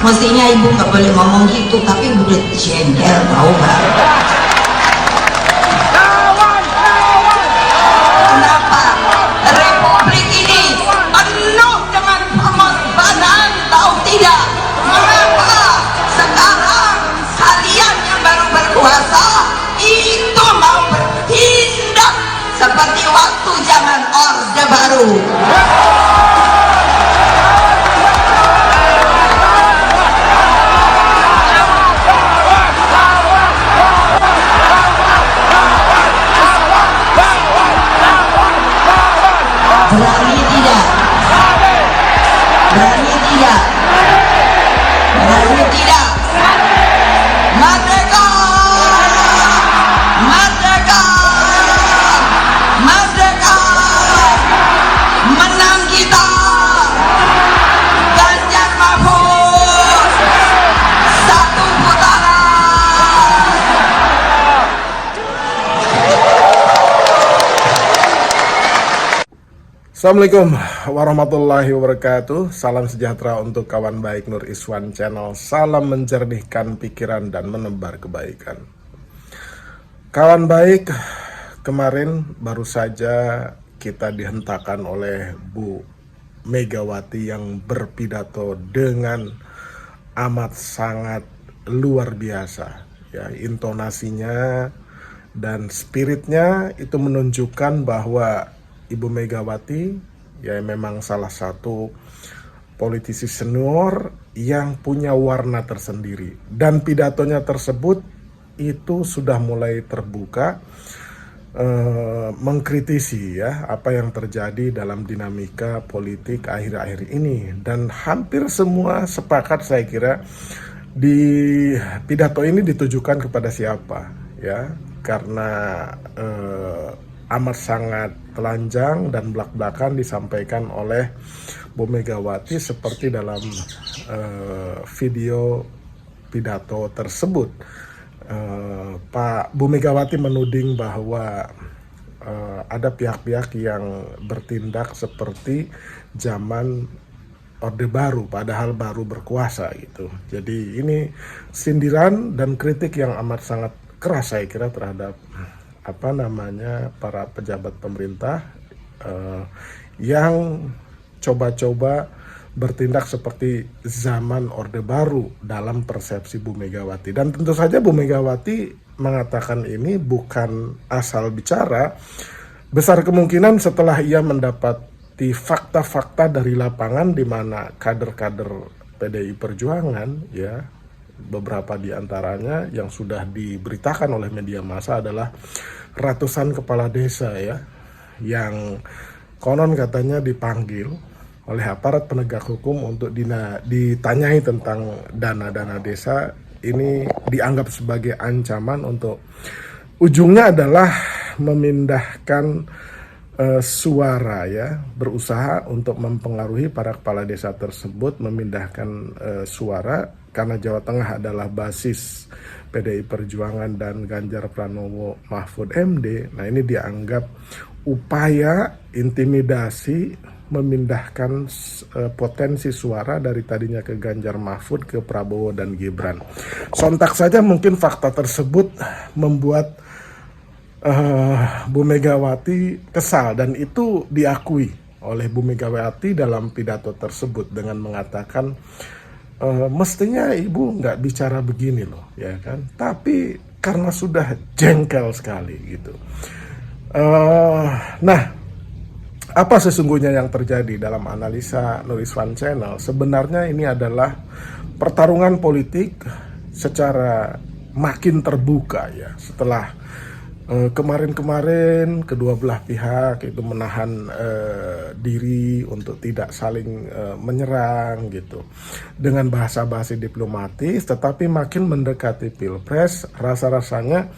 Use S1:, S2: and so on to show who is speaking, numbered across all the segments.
S1: Mestinya ibu nggak boleh ngomong gitu, tapi udah jengkel tahu nggak? Kenapa Republik ini penuh dengan pengorbanan, tahu tidak? Mengapa sekarang kalian yang baru berkuasa itu mau bertindak seperti waktu zaman Orde Baru? Berani tidak? Berani tidak? Berani tidak? Merdeka! Merdeka! Merdeka! Menang kita! Ganjar Mahfud! Satu putaran!
S2: Assalamualaikum warahmatullahi wabarakatuh. Salam sejahtera untuk kawan baik Nur Iswan Channel. Salam menjernihkan pikiran dan menebar kebaikan. Kawan baik, kemarin baru saja kita dihentakkan oleh Bu Megawati yang berpidato dengan amat sangat luar biasa. Ya, intonasinya dan spiritnya itu menunjukkan bahwa Ibu Megawati ya memang salah satu politisi senior yang punya warna tersendiri, dan pidatonya tersebut itu sudah mulai terbuka mengkritisi ya apa yang terjadi dalam dinamika politik akhir-akhir ini, dan hampir semua sepakat saya kira di pidato ini ditujukan kepada siapa ya, karena amat sangat telanjang dan belak-belakan disampaikan oleh Bu Megawati seperti dalam video pidato tersebut. Bu Megawati menuding bahwa ada pihak-pihak yang bertindak seperti zaman Orde Baru padahal baru berkuasa gitu. Jadi ini sindiran dan kritik yang amat sangat keras saya kira terhadap para pejabat pemerintah yang coba-coba bertindak seperti zaman Orde Baru dalam persepsi Bu Megawati. Dan tentu saja Bu Megawati mengatakan ini bukan asal bicara. Besar kemungkinan setelah ia mendapati fakta-fakta dari lapangan di mana kader-kader PDI Perjuangan ya, beberapa di antaranya yang sudah diberitakan oleh media massa adalah ratusan kepala desa ya, yang konon katanya dipanggil oleh aparat penegak hukum untuk ditanyai tentang dana-dana desa. Ini dianggap sebagai ancaman untuk ujungnya adalah memindahkan suara ya, berusaha untuk mempengaruhi para kepala desa tersebut memindahkan suara, karena Jawa Tengah adalah basis PDI Perjuangan dan Ganjar Pranowo Mahfud MD. Nah, ini dianggap upaya intimidasi memindahkan potensi suara dari tadinya ke Ganjar Mahfud ke Prabowo dan Gibran. Sontak saja mungkin fakta tersebut membuat Bu Megawati kesal, dan itu diakui oleh Bu Megawati dalam pidato tersebut dengan mengatakan mestinya ibu nggak bicara begini loh ya kan, tapi karena sudah jengkel sekali gitu. Nah, apa sesungguhnya yang terjadi dalam analisa Nur Iswan Channel? Sebenarnya ini adalah pertarungan politik secara makin terbuka ya, setelah kemarin-kemarin kedua belah pihak itu menahan diri untuk tidak saling menyerang gitu dengan bahasa-bahasa diplomatis, tetapi makin mendekati Pilpres rasa-rasanya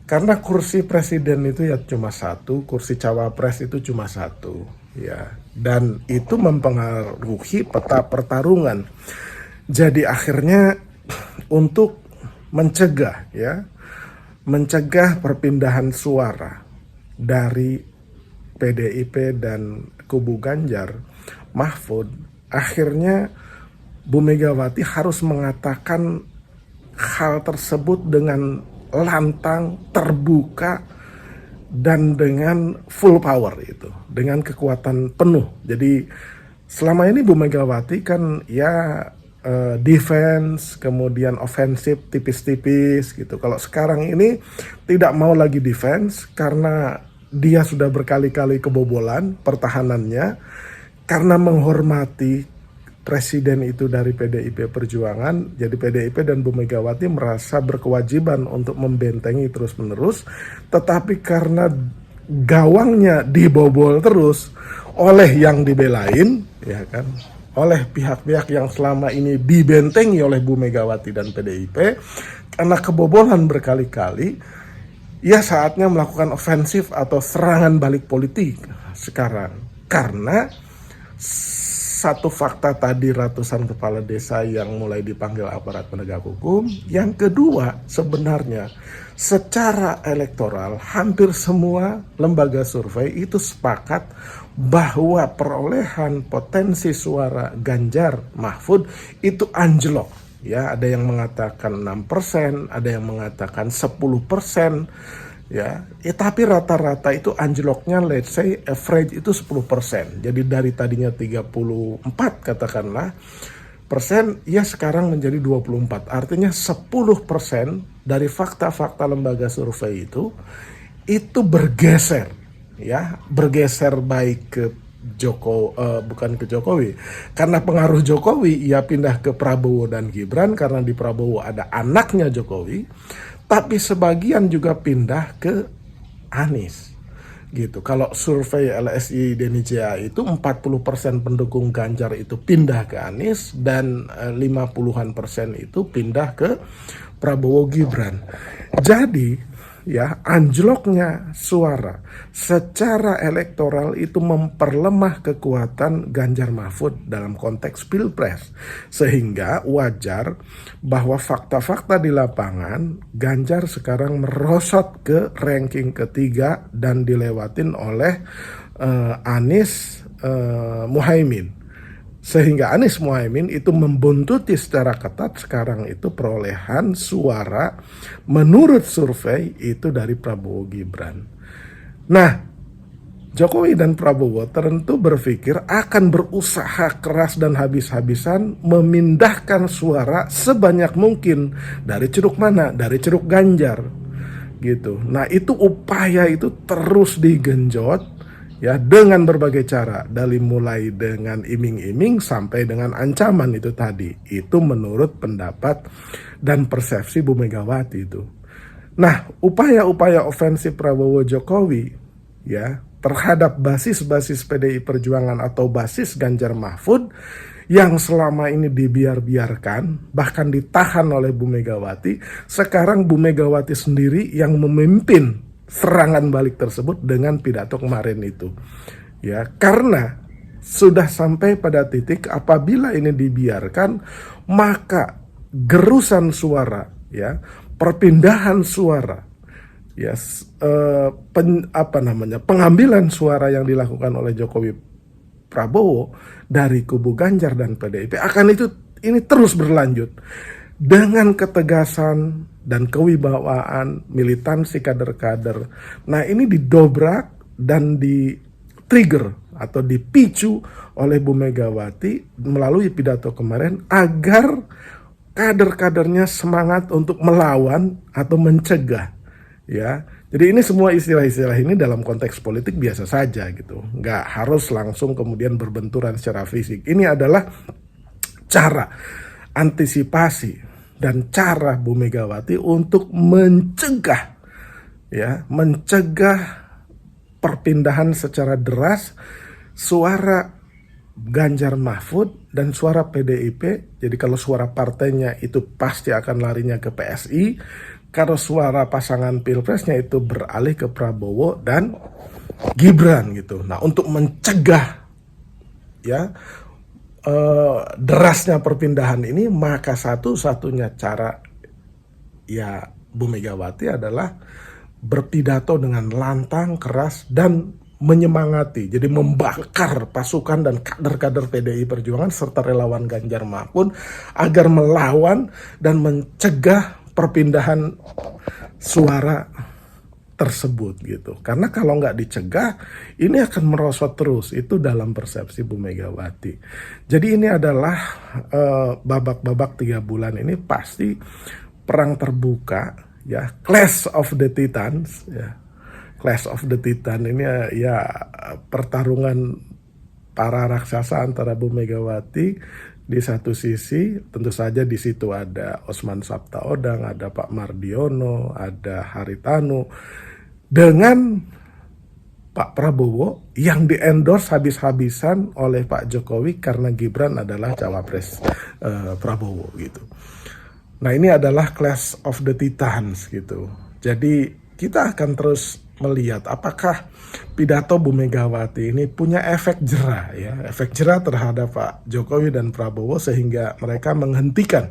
S2: karena kursi presiden itu ya cuma satu, kursi cawapres itu cuma satu ya, dan itu mempengaruhi peta pertarungan. Jadi akhirnya untuk mencegah perpindahan suara dari PDIP dan kubu Ganjar Mahfud, akhirnya Bu Megawati harus mengatakan hal tersebut dengan lantang, terbuka, dan dengan full power itu, dengan kekuatan penuh. Jadi selama ini Bu Megawati kan ya defense, kemudian ofensif tipis-tipis gitu. Kalau sekarang ini tidak mau lagi defense karena dia sudah berkali-kali kebobolan pertahanannya, karena menghormati presiden itu dari PDIP Perjuangan. Jadi PDIP dan Bu Megawati merasa berkewajiban untuk membentengi terus-menerus, tetapi karena gawangnya dibobol terus oleh yang dibelain, ya kan, oleh pihak-pihak yang selama ini dibentengi oleh Bu Megawati dan PDIP, karena kebobolan berkali-kali, ya saatnya melakukan ofensif atau serangan balik politik sekarang. Karena satu fakta tadi, ratusan kepala desa yang mulai dipanggil aparat penegak hukum. Yang kedua, sebenarnya secara elektoral hampir semua lembaga survei itu sepakat bahwa perolehan potensi suara Ganjar Mahfud itu anjlok. Ya, ada yang mengatakan 6%, ada yang mengatakan 10%. Ya, tapi rata-rata itu anjloknya, let's say average itu 10%. Jadi dari tadinya 34 katakanlah persen, ya sekarang menjadi 24. Artinya 10% dari fakta-fakta lembaga survei itu bergeser, ya, bergeser baik ke bukan ke Jokowi. Karena pengaruh Jokowi, ia pindah ke Prabowo dan Gibran karena di Prabowo ada anaknya Jokowi. Tapi sebagian juga pindah ke Anies gitu. Kalau survei LSI Denijaya itu 40% pendukung Ganjar itu pindah ke Anies dan 50-an% itu pindah ke Prabowo Gibran. Jadi ya, anjloknya suara secara elektoral itu memperlemah kekuatan Ganjar Mahfud dalam konteks Pilpres. Sehingga wajar bahwa fakta-fakta di lapangan Ganjar sekarang merosot ke ranking ketiga dan dilewatin oleh Anies Muhaimin. Sehingga Anies Muhaimin itu membuntuti secara ketat sekarang itu perolehan suara menurut survei itu dari Prabowo Gibran. Nah, Jokowi dan Prabowo tentu berpikir akan berusaha keras dan habis-habisan memindahkan suara sebanyak mungkin dari ceruk mana? Dari ceruk Ganjar gitu. Nah, itu upaya itu terus digenjot, ya, dengan berbagai cara, dari mulai dengan iming-iming sampai dengan ancaman itu tadi. Itu menurut pendapat dan persepsi Bu Megawati itu. Nah, upaya-upaya ofensif Prabowo Jokowi ya terhadap basis-basis PDI Perjuangan atau basis Ganjar Mahfud yang selama ini dibiarkan, bahkan ditahan oleh Bu Megawati, sekarang Bu Megawati sendiri yang memimpin serangan balik tersebut dengan pidato kemarin itu. Ya, karena sudah sampai pada titik apabila ini dibiarkan, maka gerusan suara, ya, perpindahan suara, ya, pengambilan suara yang dilakukan oleh Jokowi Prabowo dari kubu Ganjar dan PDIP ini terus berlanjut dengan ketegasan dan kewibawaan militansi kader-kader. Nah, ini didobrak dan di-trigger atau dipicu oleh Bu Megawati melalui pidato kemarin agar kader-kadernya semangat untuk melawan atau mencegah, ya. Jadi ini semua istilah-istilah ini dalam konteks politik biasa saja gitu. Nggak harus langsung kemudian berbenturan secara fisik. Ini adalah cara antisipasi dan cara Bu Megawati untuk mencegah, ya, mencegah perpindahan secara deras suara Ganjar Mahfud dan suara PDIP. Jadi kalau suara partainya itu pasti akan larinya ke PSI. Kalau suara pasangan pilpresnya itu beralih ke Prabowo dan Gibran gitu. Nah, untuk mencegah, ya, derasnya perpindahan ini, maka satu-satunya cara, ya, Bu Megawati adalah berpidato dengan lantang, keras, dan menyemangati, jadi membakar pasukan dan kader-kader PDI Perjuangan serta relawan Ganjar Mahfud agar melawan dan mencegah perpindahan suara tersebut gitu. Karena kalau nggak dicegah, ini akan merosot terus. Itu dalam persepsi Bu Megawati. Jadi ini adalah babak-babak 3 bulan ini pasti perang terbuka, ya, Clash of the Titans, ya. Clash of the Titan ini ya pertarungan para raksasa antara Bu Megawati di satu sisi, tentu saja di situ ada Osman Sabtaodang, ada Pak Mardiono, ada Haritanu, dengan Pak Prabowo yang di-endorse habis-habisan oleh Pak Jokowi karena Gibran adalah cawapres Prabowo gitu. Nah, ini adalah Clash of the Titans gitu. Jadi kita akan terus melihat apakah pidato Bu Megawati ini punya efek jera, ya, efek jera terhadap Pak Jokowi dan Prabowo sehingga mereka menghentikan,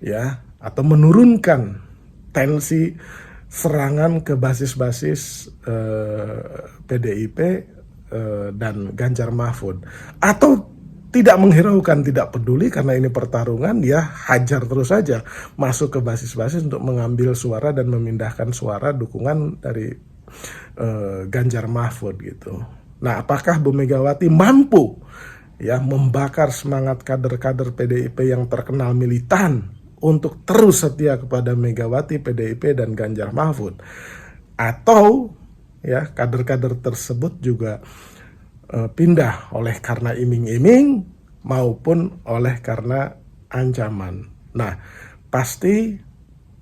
S2: ya, atau menurunkan tensi serangan ke basis-basis PDIP dan Ganjar Mahfud, atau tidak menghiraukan, tidak peduli karena ini pertarungan, ya hajar terus saja masuk ke basis-basis untuk mengambil suara dan memindahkan suara dukungan dari Ganjar Mahfud gitu. Nah, apakah Bu Megawati mampu, ya, membakar semangat kader-kader PDIP yang terkenal militan untuk terus setia kepada Megawati, PDIP dan Ganjar Mahfud, atau ya kader-kader tersebut juga pindah oleh karena iming-iming maupun oleh karena ancaman. Nah, pasti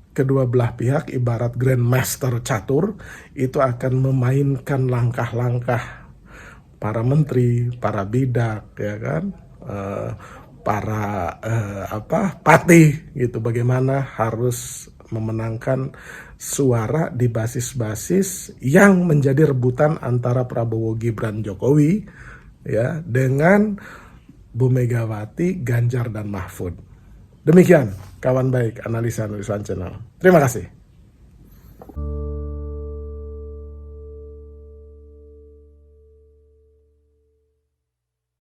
S2: kedua belah pihak ibarat grandmaster catur itu akan memainkan langkah-langkah para menteri, para bidak, ya kan, para patih gitu, bagaimana harus memenangkan suara di basis-basis yang menjadi rebutan antara Prabowo Gibran Jokowi, ya, dengan Bu Megawati, Ganjar dan Mahfud. Demikian kawan baik analisa Nulisan Channel. Terima kasih.